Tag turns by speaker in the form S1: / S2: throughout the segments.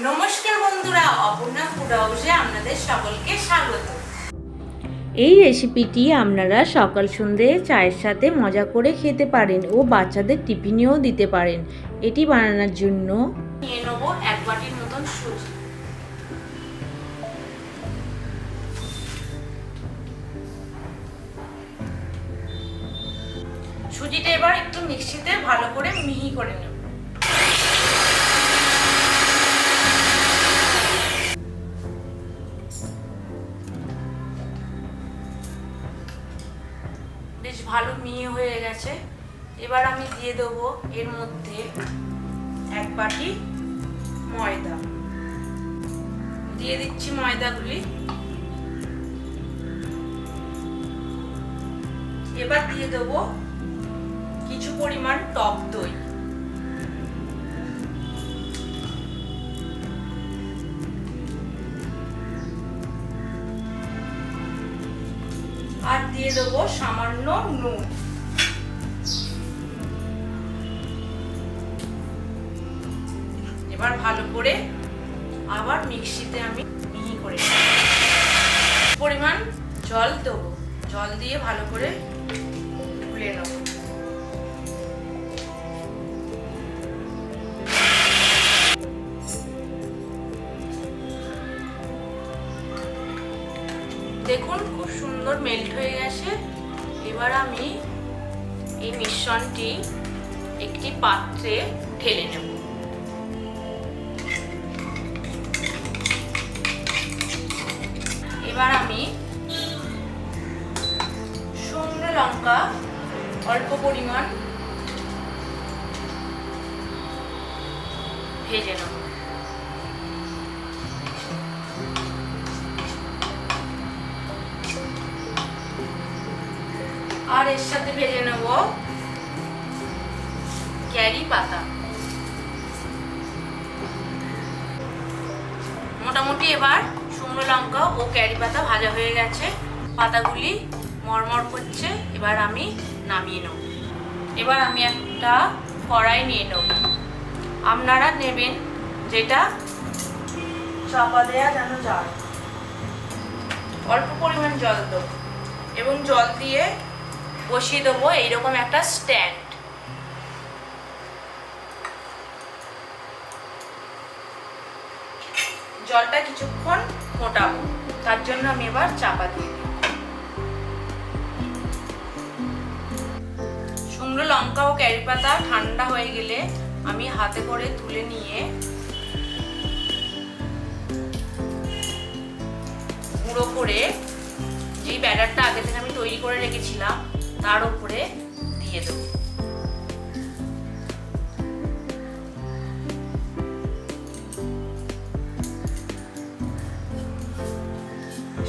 S1: নমস্কার বন্ধুরা, অপর্ণা ফুড হাউসে আপনাদের সকলকে স্বাগত।
S2: এই রেসিপিটি আপনারা সকাল সন্ধ্যে চায়ের সাথে মজা করে খেতে পারেন ও বাচ্চাদের টিফিনেও দিতে পারেন। এটি বানানোর জন্য
S1: নিয়ে নেব 1 বাটির মতন সুজি। সুজিটা এবার একটু মিক্সিতে ভালো করে মিহি করে নেব। বেশ ভালো মিহি হয়ে গেছে। এবার আমি দিয়ে দেবো এর মধ্যে 1 বাটি ময়দা। দিয়ে দিচ্ছি ময়দাগুলি। এবার দিয়ে দেবো কিছু পরিমাণ টক দই। আর দিয়ে দেবো সামান্য নুন। এবার ভালো করে আবার মিক্সিতে আমি মিহি করে নেব। পরিমাণ জল দেবো, জল দিয়ে ভালো করে গুলে নেব। দেখুন খুব সুন্দর মেল্ট হয়ে গেছে। এবার আমি এই মিশ্রণটি একটি পাত্রে ঢেলে নেব। এবার আমি শুকনো লঙ্কা অল্প পরিমাণ ভেজে নেব। আর এর সাথে ভেজে নেব ক্যারি পাতা। মোটামুটি এবার শুকনো লঙ্কা ও ক্যারি পাতা ভাজা হয়ে গেছে, পাতাগুলি মরমর করছে। এবার আমি নামিয়ে নেব। এবার আমি একটা কড়াই নিয়ে নেব। আপনারা নেবেন যেটা চাপা দেওয়া যেন যায়। অল্প পরিমাণ জল দেবো এবং জল দিয়ে বসিয়ে দেবো এইরকম একটা স্ট্যান্ড। জলটা কিছুক্ষণ ফোটাবো, তার জন্য আমি এবার চাপা দিয়ে দিই। শুকনো লঙ্কা ও ক্যারি পাতা ঠান্ডা হয়ে গেলে আমি হাতে করে তুলে নিয়ে গুঁড়ো করে যে ব্যাটারটা আগে থেকে আমি তৈরি করে রেখেছিলাম তার উপরে দিয়ে দেবো।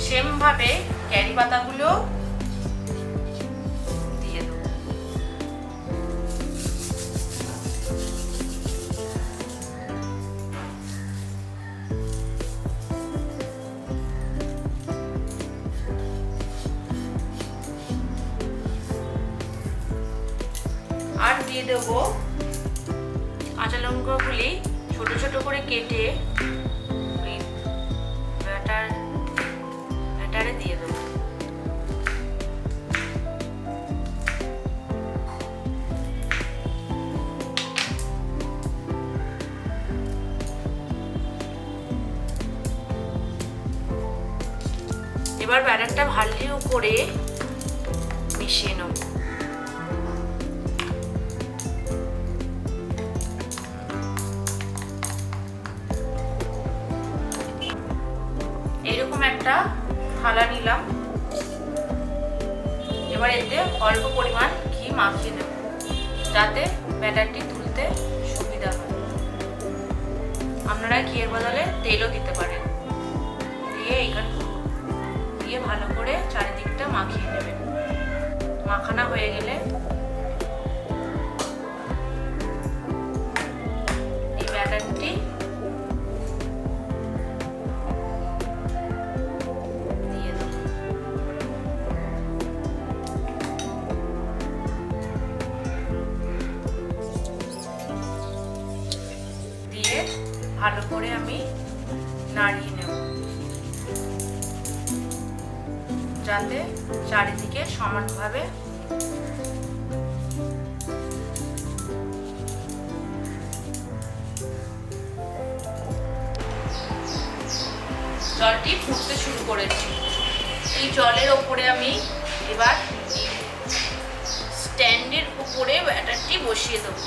S1: সেম ভাবে ক্যারি পাতাগুলো দিয়ে দেবো। আর দিয়ে দেবো কাঁচা লঙ্কাগুলি ছোট ছোট করে কেটে ব্যাটারে দিয়ে দেবো। এবার ব্যাটারটা ভালো করে মিশিয়ে নেব। এইরকম একটা থালা নিলাম। এবার এতে অল্প পরিমাণ ঘি মাখিয়ে নেব যাতে ব্যাটারটি তুলতে সুবিধা হয়। আপনারা ঘিয়ের বদলে তেলও দিতে পারেন। দিয়ে এইখানে দিয়ে ভালো করে চারিদিকটা মাখিয়ে নেবেন। মাখানো হয়ে গেলে এই ব্যাটারটি দিয়ে দেব। দিয়ে ভালো করে আমি আমি নাড়িয়ে নেব যাতে চারিদিকে সমানভাবে জলটি ফুটতে শুরু করেছি। এই জলের ওপরে আমি এবার স্ট্যান্ডের উপরে ব্যাটারটি বসিয়ে দেবো।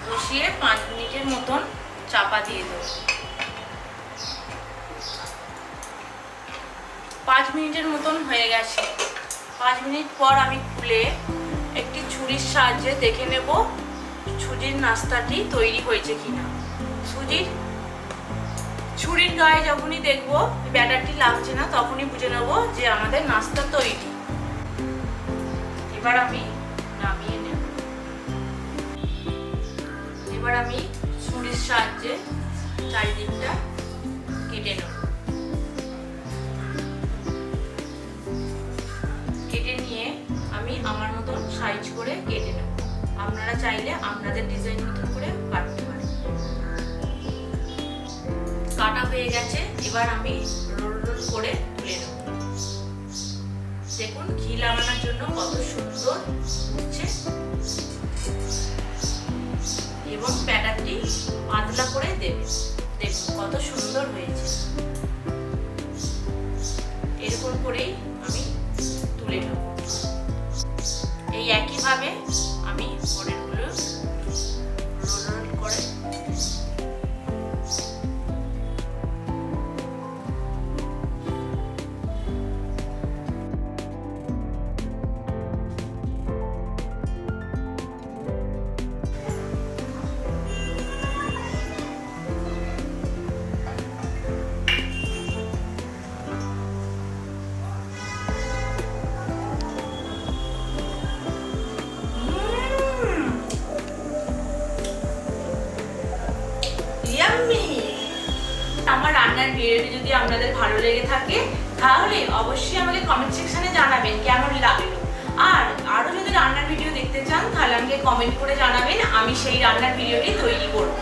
S1: বসিয়ে 5 মিনিটের মতন চাপা দিয়ে দেবো। 5 মিনিটের মতন হয়ে গেছে। 5 মিনিট পর আমি খুলে একটি ছুরির সাহায্যে দেখে নেব সুজির নাস্তাটি তৈরি হয়েছে কিনা। ছুরির গায়ে যখনই দেখবো ব্যাটারটি লাগছে না, তখনই বুঝে নেব যে আমাদের নাস্তা তৈরি। এবার আমি নামিয়ে নেব। এবার আমি ছুরির সাহায্যে চারিদিকটা কেটে নেব। কেটে নিয়ে আমি আমার মতন সাইজ করে কেটে নেব। আপনারা চাইলে আপনাদের ডিজাইন মতন করে কাটতে পারেন। কাটা হয়ে গেছে। এবার আমি রোল রোল করে তুলে নেব। দেখুন ঘি লাগানোর জন্য কত সুন্দর উঠছে এবং ব্যাটারটি পাতলা করে দেবে। দেখুন কত সুন্দর হয়েছে। এরকম করেই আমি তুলে নেব। এই একইভাবে আমি পরেরগুলো রোল রোল করে আমার রান্নার ভিডিওটি যদি আপনাদের ভালো লেগে থাকে তাহলে অবশ্যই আমাকে কমেন্ট সেকশনে জানাবেন কেমন লাগলো। আর আরো যদি রান্নার ভিডিও দেখতে চান তাহলে আমাকে কমেন্ট করে জানাবেন, আমি সেই রান্নার ভিডিওটি তৈরি করব।